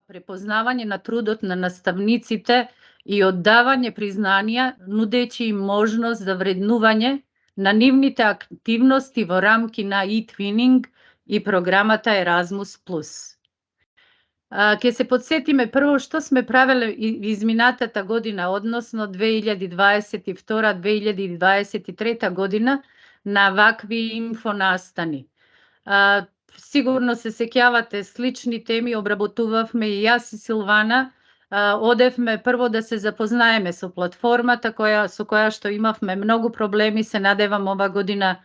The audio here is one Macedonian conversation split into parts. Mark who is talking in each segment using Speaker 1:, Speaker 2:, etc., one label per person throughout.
Speaker 1: препознавање на трудот на наставниците и оддавање признанија, нудејќи им можност за вреднување на нивните активности во рамки на e-twinning и програмата Erasmus+. Ќе се подсетиме прво што сме правеле изминатата година, односно 2022-2023 година на вакви инфонастани. Сигурно се сеќавате, слични теми обработувавме и јас и Силвана. Одевме прво да се запознаеме со платформата со која што имавме многу проблеми. Се надевам ова година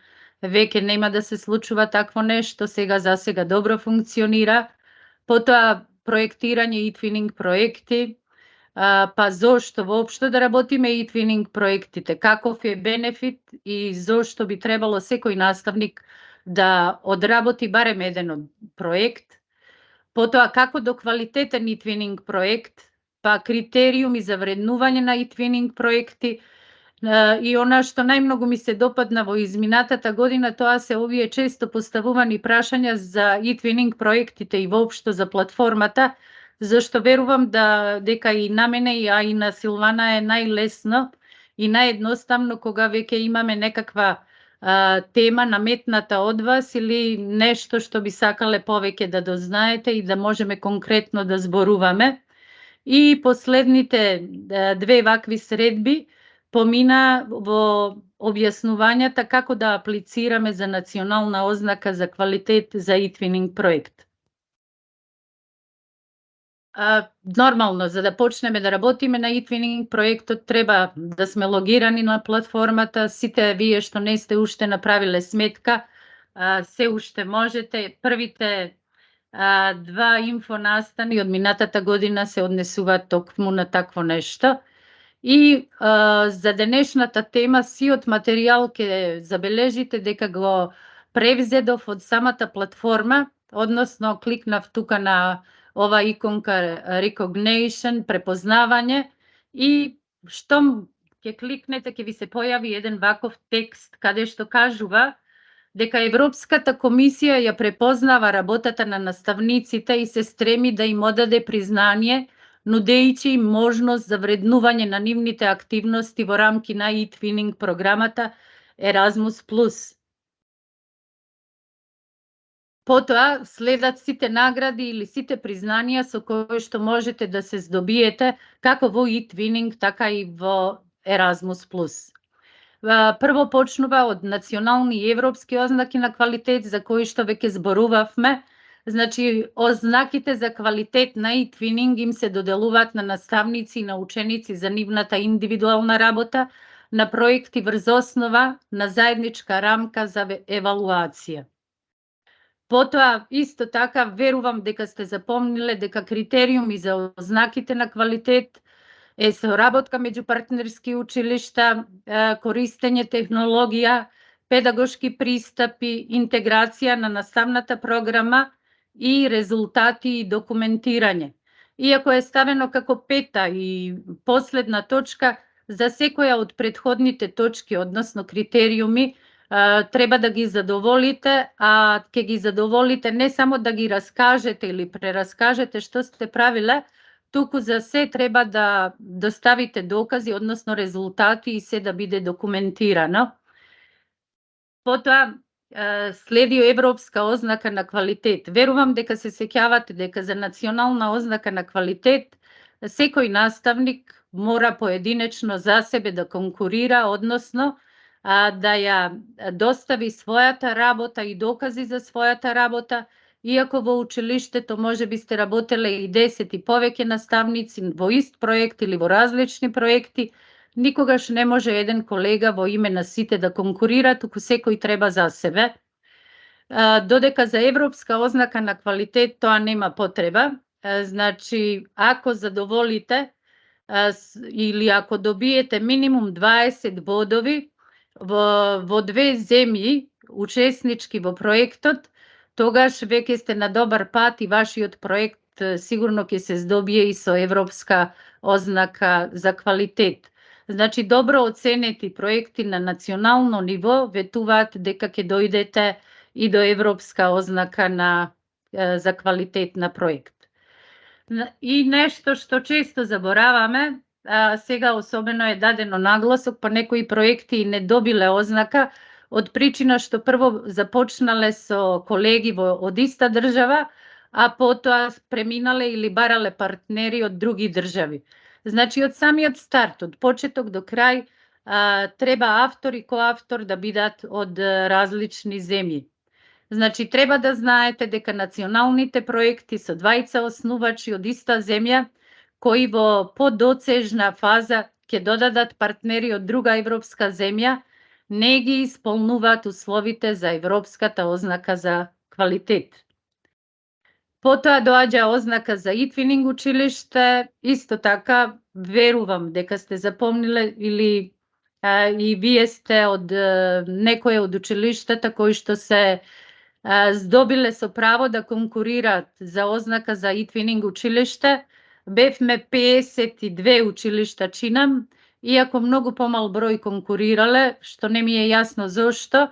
Speaker 1: веќе нема да се случува такво нешто. Сега добро функционира. Потоа проектирање e-twinning проекти, па зошто воопшто да работиме e-twinning проектите, каков е бенефит и зошто би требало секој наставник да одработи барем еден проект. Потоа како до квалитетен e-twinning проект, па критериуми за вреднување на e-twinning проекти. И она што најмногу ми се допадна во изминатата година, тоа се овие често поставувани прашања за e-twinning проектите и воопшто за платформата, зашто верувам дека и на мене, а и на Силвана е најлесно и наједноставно кога веќе имаме некаква тема наметната од вас или нешто што би сакале повеќе да дознаете и да можеме конкретно да зборуваме. И последните две вакви средби помина во објаснувањата како да аплицираме за национална ознака за квалитет за e-twinning проект. Нормално, за да почнеме да работиме на e-twinning проектот, треба да сме логирани на платформата. Сите вие што не сте уште направиле сметка, се уште можете. Првите два инфонастани од минатата година се однесуваат токму на такво нешто. И за денешната тема сиот материјал ќе забележите дека го превзедов од самата платформа, односно кликнав тука на ова иконка recognition, препознавање, и штом ќе кликнете ќе ви се појави еден ваков текст каде што кажува дека Европската комисија ја препознава работата на наставниците и се стреми да им одаде признание, нудејќи им можност за вреднување на нивните активности во рамки на e-twinning програмата Erasmus+. Потоа следат сите награди или сите признанија со кои што можете да се здобиете како во e-twinning, така и во Erasmus+. Прво почнува од национални и европски ознаки на квалитет за кои што веќе зборувавме. Значи, ознаките за квалитет на e-twinning им се доделуваат на наставници и на ученици за нивната индивидуална работа на проекти врз основа на заедничка рамка за евалуација. Потоа, исто така, верувам дека сте запомниле дека критериуми за ознаките на квалитет е соработка меѓу партнерски училишта, користење технологија, педагошки пристапи, интеграција на наставната програма и резултати и документирање. Иако е ставено како пета и последна точка, за секоја од претходните точки, односно критериуми, треба да ги задоволите, а ќе ги задоволите не само да ги раскажете или прераскажете што сте правиле, туку за се треба да доставите докази, односно резултати и се да биде документирано. Потоа следи европска ознака на квалитет. Верувам дека се сеќавате дека за национална ознака на квалитет секој наставник мора поединечно за себе да конкурира, односно да ја достави својата работа и докази за својата работа. Иако во училиштето може би сте работеле и 10 и повеќе наставници во ист проект или во различни проекти, никогаш не може еден колега во име на сите да конкурира, туку секој треба за себе. Додека за европска ознака на квалитет тоа нема потреба. Значи, ако задоволите или ако добиете минимум 20 бодови во две земји учеснички во проектот, тогаш веќе сте на добар пат и вашиот проект сигурно ќе се здобие и со европска ознака за квалитет. Значи, добро оценети проекти на национално ниво ветуваат дека ќе дојдете и до европска ознака за квалитет на проект. И нешто што често забораваме, сега особено е дадено нагласок, па некои проекти и не добиле ознака, од причина што прво започнале со колеги од иста држава, а потоа преминале или барале партнери од други држави. Значи, од самиот старт, од почеток до крај, треба автор и коавтор да бидат од различни земји. Значи, треба да знаете дека националните проекти со двајца основачи од иста земја, кои во подоцежна фаза ќе додадат партнери од друга европска земја, не ги исполнуваат условите за европската ознака за квалитет. Потоа доаѓа ознака за e-twinning училиште, исто така верувам дека сте запомниле или и вие сте од некое од училиштата кои што се здобиле со право да конкурираат за ознака за e-twinning училиште. Бевме 52 училишта чинам, иако многу помал број конкурирале, што не ми е јасно зошто.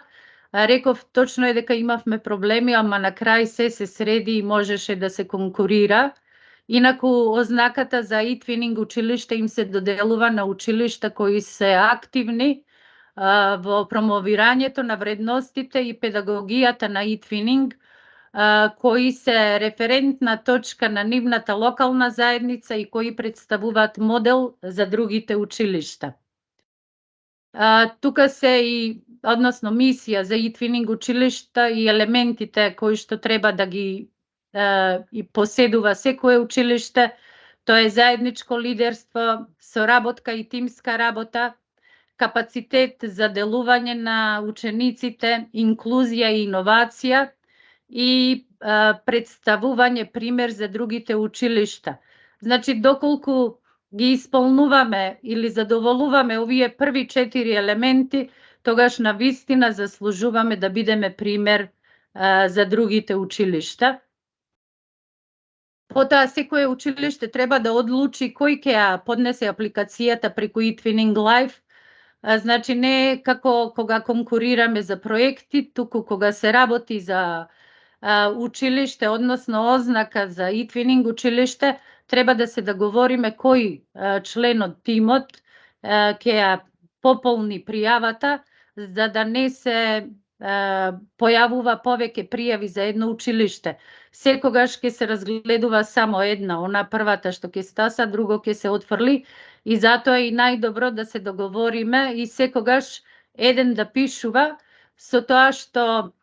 Speaker 1: Реков точно е дека имавме проблеми, ама на крај се среди и можеше да се конкурира. Инаку ознаката за e-twinning училиште им се доделува на училишта кои се активни во промовирањето на вредностите и педагогијата на e-twinning, кои се референтна точка на нивната локална заедница и кои представуваат модел за другите училишта. Тука се и, односно мисија за e-twinning училишта и елементите кои што треба да ги и поседува секое училиште, тоа е заедничко лидерство, соработка и тимска работа, капацитет за делување на учениците, инклузија и иновација и представување пример за другите училишта. Значи, доколку ги исполнуваме или задоволуваме овие први 4 елементи, тогаш на вистина заслужуваме да бидеме пример за другите училишта. Потоа секое училиште треба да одлучи кој ќе ја поднесе апликацијата преку e-twinning Live. Значи, не е како кога конкурираме за проекти, туку кога се работи за училиште, односно ознака за e-twinning училиште, треба да се договориме кој член од тимот ќе ја пополни пријавата, за да не се појавува повеќе пријави за едно училиште. Секогаш ќе се разгледува само една, она првата што ќе стаса, друго ќе се отфрли, и затоа е и најдобро да се договориме и секогаш еден да пишува, со тоа што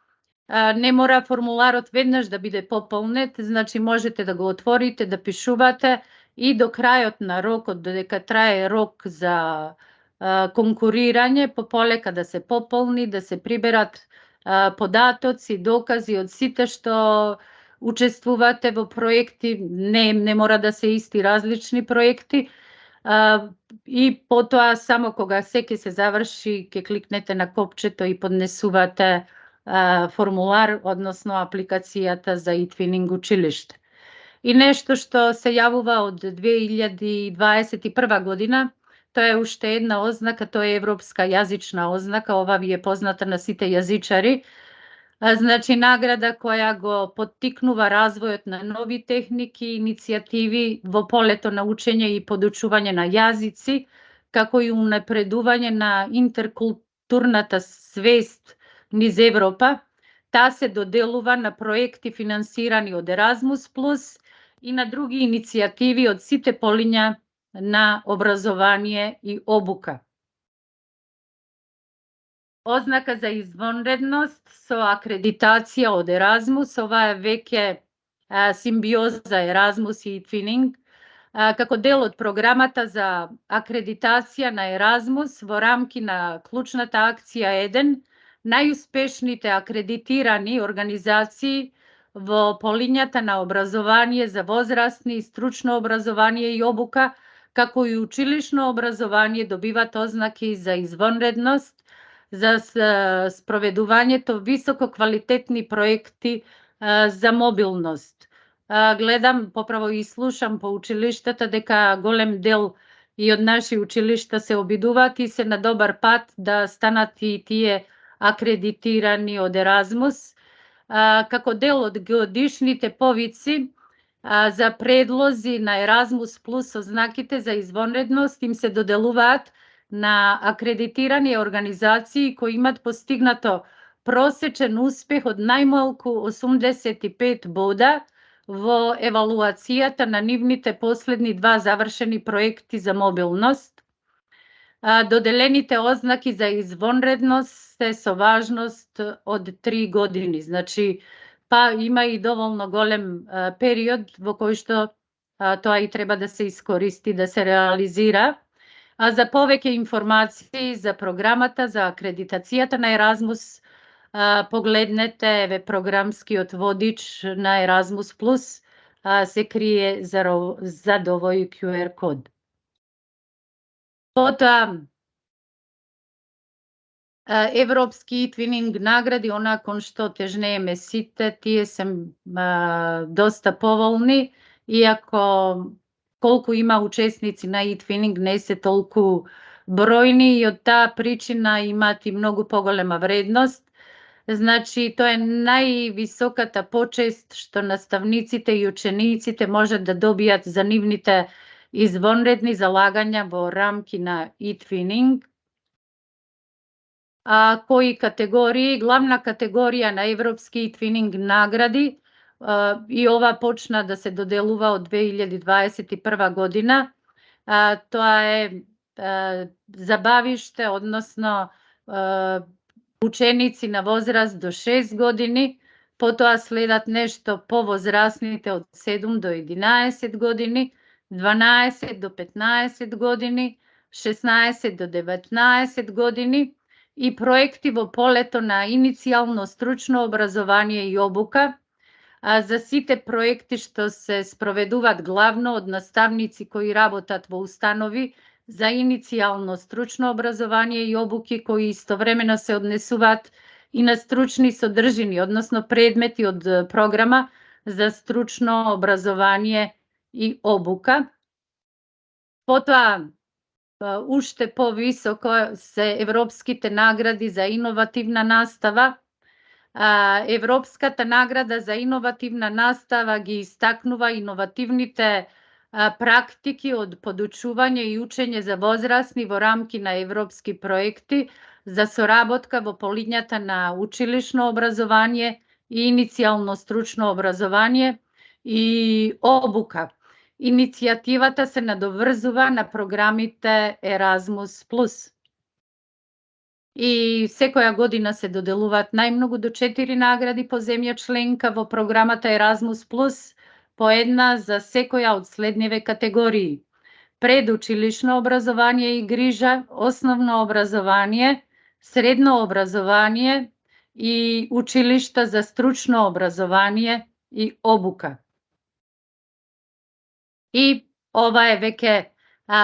Speaker 1: не мора формуларот веднаш да биде пополнет, значи можете да го отворите, да пишувате и до крајот на рокот, додека трае рок за конкурирање, пополека да се пополни, да се приберат податоци, докази од сите што учествувате во проекти, не мора да се исти различни проекти, и потоа само кога се ќе се заврши, ќе кликнете на копчето и поднесувате формулар, односно апликацијата за e-twinning училиште. И нешто што се јавува од 2021 година, тоа е уште една ознака, тоа е европска јазична ознака, ова ви е позната на сите јазичари. Значи, награда која го поттикнува развојот на нови техники и иницијативи во полето на учење и подучување на јазици, како и унапредување на интеркултурната свест низ Европа. Таа се доделува на проекти финансирани од Erasmus+ и на други иницијативи од сите полиња на образование и обука. Ознака за извонредност со акредитација од Erasmus, ова е веќе симбиоза Erasmus и e-twinning, како дел од програмата за акредитација на Erasmus во рамки на клучната акција 1, најуспешните акредитирани организации во полињата на образование за возрастни и стручно образование и обука, како и училишно образование, добиваат ознаки за извонредност за спроведувањето високо квалитетни проекти за мобилност. Гледам, поправо и слушам по училиштата дека голем дел и од наши училишта се обидуваат и се на добар пат да станат и тие акредитирани од Erasmus. Како дел од годишните повици, за предлози на Еразмус плюс ознаките за извонредност им се доделуваат на акредитирани организации кои имат постигнато просечен успех од најмалку 85 бода во евалуацијата на нивните последни 2 завршени проекти за мобилност. Доделените ознаки за извонредност се со важност од 3 години. Значи, има и доволно голем период во кој што тоа и треба да се искористи, да се реализира. А за повеќе информации за програмата, за акредитацијата на Еразмус, погледнете програмскиот водич на Еразмус плюс, се крие зад овој QR код. Потоа, европски твининг награди, кон што тежнееме сите, тие се доста поволни, иако колку има учесници на e-twinning не се толку бројни и од таа причина имаат и многу поголема вредност. Значи, тоа е највисоката почест што наставниците и учениците можат да добијат за нивните извонредни залагања во рамки на e-twinning. Кои категории? Главна категорија на европски e-twinning награди, и ова почна да се доделува од 2021 година. Тоа е забавиште, односно ученици на возраст до 6 години, потоа следат нешто повозрасните од 7 до 11 години, 12 до 15 години, 16 до 19 години и проекти во полето на иницијално стручно образование и обука. За сите проекти што се спроведуваат главно од наставници кои работат во установи за иницијално стручно образование и обуки кои истовремено се однесуваат и на стручни содржини, односно предмети од програма за стручно образование и обука. Потоа, уште повисоко се европските награди за иновативна настава. Европската награда за иновативна настава ги истакнува иновативните практики од подучување и учење за возрастни во рамки на европски проекти за соработка во полињата на училишно образование и иницијално стручно образование и обука. Иницијативата се надоврзува на програмите Еразмус плюс. И секоја година се доделуваат најмногу до 4 награди по земја членка во програмата Еразмус плюс, по една за секоја од следниве категории: предучилишно образование и грижа, основно образование, средно образование и училишта за стручно образование и обука. И ова е веќе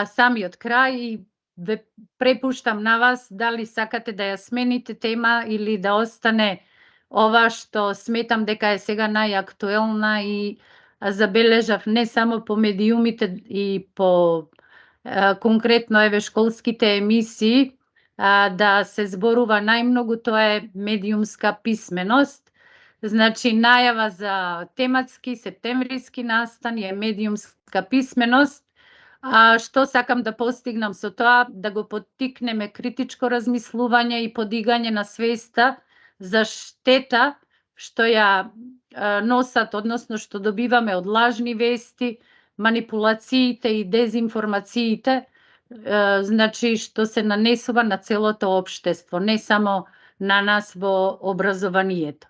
Speaker 1: самиот крај и ве препуштам на вас дали сакате да ја смените тема или да остане ова што сметам дека е сега најактуелна и забележав не само по медиумите и по конкретно школските емисии да се зборува најмногу, тоа е медиумска писменост. Значи, најава за тематски септемвриски настани е медиумска писменост. Што сакам да постигнам со тоа? Да го поттикнеме критичко размислување и подигање на свеста за штета што ја носат, односно што добиваме од лажни вести, манипулациите и дезинформациите, значи што се нанесува на целото општество, не само на нас во образованието.